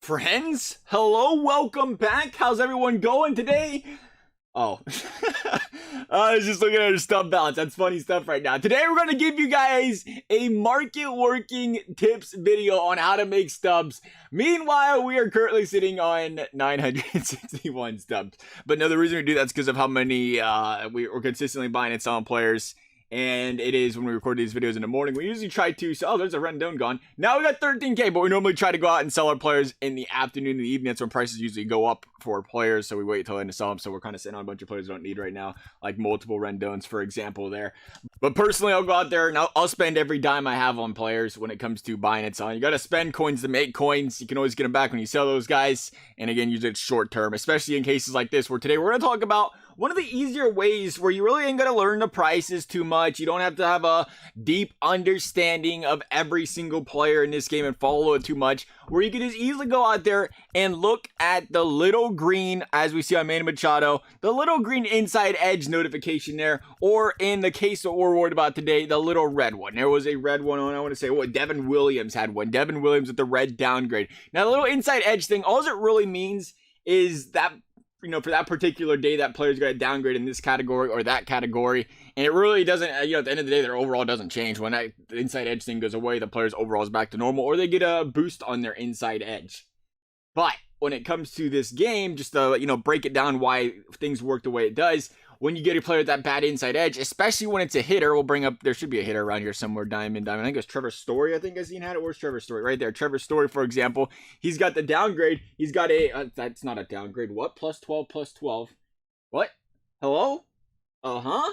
Friends, hello, welcome back. How's everyone going today? Oh, I was just looking at our stub balance. That's funny stuff right now. Today, we're going to give you guys a market working tips video on how to make stubs. Meanwhile, we are currently sitting on 961 stubs. But no, the reason we do that is because of how many we're consistently buying and selling players. And it is when we record these videos in the morning. We usually try to, oh, there's a Rendon gone. Now we got 13K, but we normally try to go out and sell our players in the afternoon and the evening. That's when prices usually go up for players, so we wait till then to sell them. So we're kind of sitting on a bunch of players we don't need right now, like multiple Rendons, for example, there. But personally, I'll go out there and I'll spend every dime I have on players when it comes to buying and selling. You got to spend coins to make coins. You can always get them back when you sell those guys. And again, use it short term, especially in cases like this, where today we're going to talk about one of the easier ways where you really ain't going to learn the prices too much. You don't have to have a deep understanding of every single player in this game and follow it too much, where you can just easily go out there and look at the little green, as we see on Manny Machado, the little green inside edge notification there, or in the case that we're worried about today, the little red one. There was a red one on, I want to say, what, Devin Williams had one. Devin Williams with the red downgrade. Now, the little inside edge thing, all it really means is that, you know, for that particular day, that player's got a downgrade in this category or that category. And it really doesn't, you know, at the end of the day, their overall doesn't change. When that inside edge thing goes away, the player's overall is back to normal, or they get a boost on their inside edge. But when it comes to this game, just to, you know, break it down why things work the way it does, when you get a player with that bad inside edge, especially when it's a hitter, we'll bring up, there should be a hitter around here somewhere, Diamond. I think it's Trevor Story, I think I've seen had it. Where's Trevor Story? Right there. Trevor Story, for example, he's got the downgrade. He's got a, that's not a downgrade. What? Plus 12, plus 12. What? Hello? Uh-huh.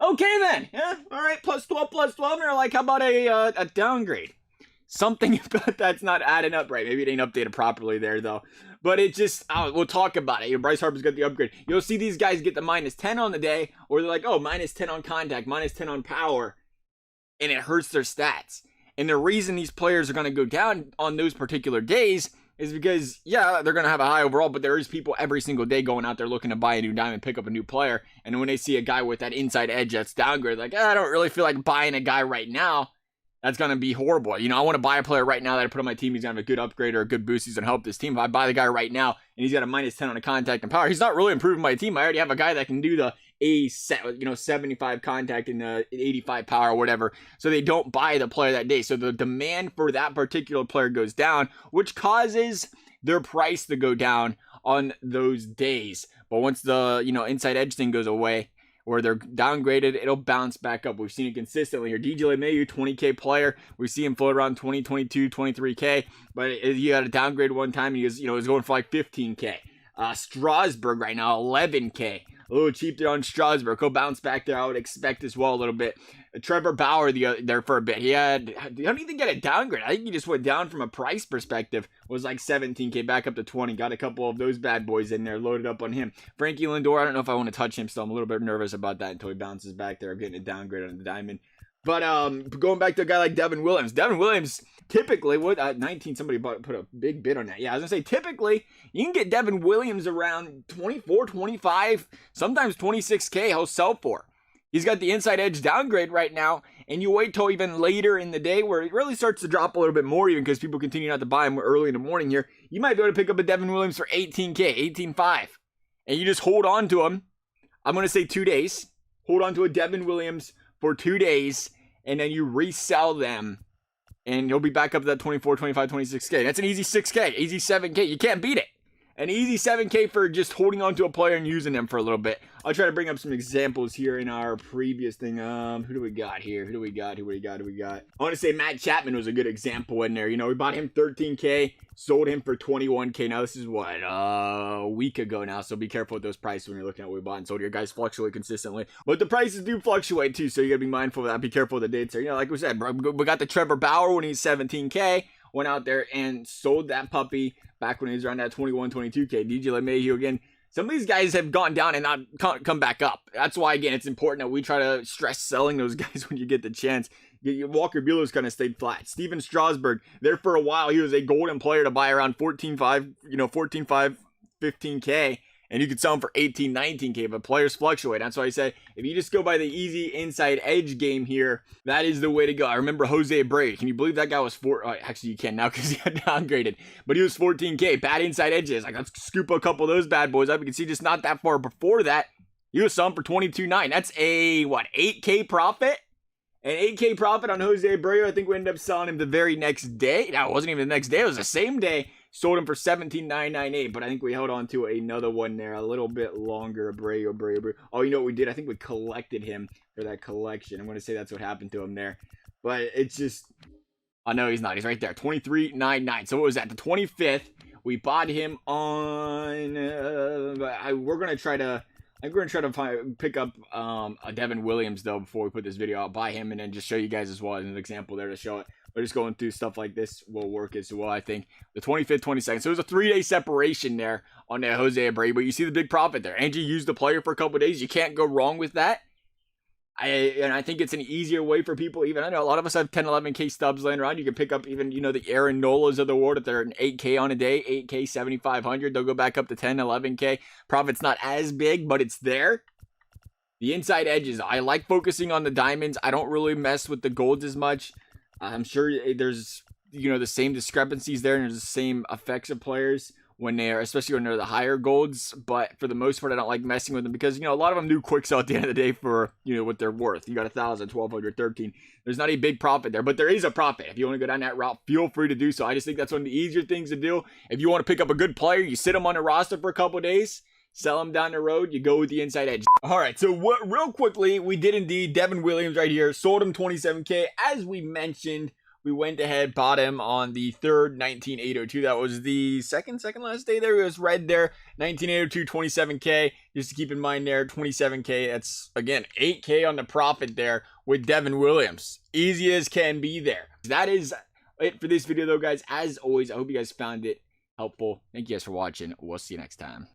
Okay, then. Yeah, all right, plus 12, plus 12. And they're like, how about a downgrade? Something about that's not adding up right. Maybe it ain't updated properly there, though. But it just, we'll talk about it. You know, Bryce Harper's got the upgrade. You'll see these guys get the minus 10 on the day, or they're like, oh, minus 10 on contact, minus 10 on power, and it hurts their stats. And the reason these players are going to go down on those particular days is because, yeah, they're going to have a high overall, but there is people every single day going out there looking to buy a new diamond, pick up a new player, and when they see a guy with that inside edge that's downgrade, like, I don't really feel like buying a guy right now. That's going to be horrible. You know, I want to buy a player right now that I put on my team. He's going to have a good upgrade or a good boost. He's going to help this team. If I buy the guy right now and he's got a minus 10 on a contact and power, he's not really improving my team. I already have a guy that can do the 75 contact and the 85 power or whatever. So they don't buy the player that day. So the demand for that particular player goes down, which causes their price to go down on those days. But once the, you know, inside edge thing goes away, where they're downgraded, it'll bounce back up. We've seen it consistently here. DJ LeMahieu, 20K player. We see him float around 20, 22, 23K. But he got a downgrade one time. He was, you know, was going for like 15K. Strasburg right now, 11K. A little cheap there on Strasburg. He'll bounce back there, I would expect as well a little bit. Trevor Bauer there for a bit. He had, I don't even get a downgrade. I think he just went down from a price perspective. Was like 17K back up to 20. Got a couple of those bad boys in there, loaded up on him. Frankie Lindor, I don't know if I want to touch him still. I'm a little bit nervous about that until he bounces back there. I'm getting a downgrade on the diamond. But going back to a guy like Devin Williams. Devin Williams, typically, 19, somebody put a big bid on that. Yeah, I was going to say, typically, you can get Devin Williams around 24, 25, sometimes 26K he'll sell for. He's got the inside edge downgrade right now, and you wait till even later in the day where it really starts to drop a little bit more, even because people continue not to buy him early in the morning here. You might be able to pick up a Devin Williams for 18K, 18.5, and you just hold on to him. I'm going to say 2 days. Hold on to a Devin Williams for 2 days, and then you resell them, and you'll be back up to that 24, 25, 26K. That's an easy 6K, easy 7K. You can't beat it. An easy 7K for just holding on to a player and using them for a little bit. I'll try to bring up some examples here in our previous thing. Who do we got here? Who do we got? I want to say Matt Chapman was a good example in there. You know, we bought him 13K, sold him for 21K. Now, this is what, a week ago now. So be careful with those prices when you're looking at what we bought and sold. Your guys fluctuate consistently. But the prices do fluctuate too, so you got to be mindful of that. Be careful of the dates there. You know, like we said, we got the Trevor Bauer when he's 17K. Went out there and sold that puppy back when he was around that 21, 22K. DJ LeMahieu again. Some of these guys have gone down and not come back up. That's why, again, it's important that we try to stress selling those guys when you get the chance. Walker Buehler's kind of stayed flat. Steven Strasburg, there for a while, he was a golden player to buy around 14.5, 15K. and you could sell them for 18, 19K, but players fluctuate. That's why I say, if you just go by the easy inside edge game here, that is the way to go. I remember Jose Abreu. Can you believe that guy was actually, you can now because he got downgraded, but he was 14K. Bad inside edges. Like, let's scoop a couple of those bad boys up. You can see just not that far before that, he was selling for 22.9. That's a, 8K profit? An 8K profit on Jose Abreu. I think we ended up selling him the very next day. No, it wasn't even the next day. It was the same day. Sold him for 17,998. But I think we held on to another one there a little bit longer. Abreu. Oh, you know what we did? I think we collected him for that collection. I'm going to say that's what happened to him there. But it's just... Oh, no, he's not. He's right there. 23.99. So what was that? The 25th. We bought him on... we're going to try to... I think we're going to try to pick up a Devin Williams, though, before we put this video out. Buy him and then just show you guys as well as an example there to show it. But just going through stuff like this will work as well, I think. The 25th, 22nd. So it was a 3-day separation there on that Jose Abreu. But you see the big profit there. Angie used the player for a couple of days. You can't go wrong with that. And I think it's an easier way for people. Even I know a lot of us have 10, 11K stubs laying around. You can pick up even, you know, the Aaron Nolas of the world if they're an 8K on a day, 8K, 7,500. They'll go back up to 10, 11K. Profit's not as big, but it's there. The inside edges, I like focusing on the diamonds. I don't really mess with the golds as much. I'm sure there's, you know, the same discrepancies there and there's the same effects of players when they're, especially when they're the higher golds, but for the most part, I don't like messing with them because, you know, a lot of them do quick sell at the end of the day for, you know, what they're worth. You got 1,000, 1,200, 13. There's not a big profit there, but there is a profit. If you want to go down that route, feel free to do so. I just think that's one of the easier things to do. If you want to pick up a good player, you sit them on a roster for a couple of days, sell them down the road, you go with the inside edge. All right, so real quickly, we did indeed Devin Williams right here, sold him 27K. As we mentioned, we went ahead, bought him on the 3rd, 19,802. That was the second last day there. It was red there. 19,802, 27K. Just to keep in mind there, 27K. That's, again, 8K on the profit there with Devin Williams. Easy as can be there. That is it for this video, though, guys. As always, I hope you guys found it helpful. Thank you guys for watching. We'll see you next time.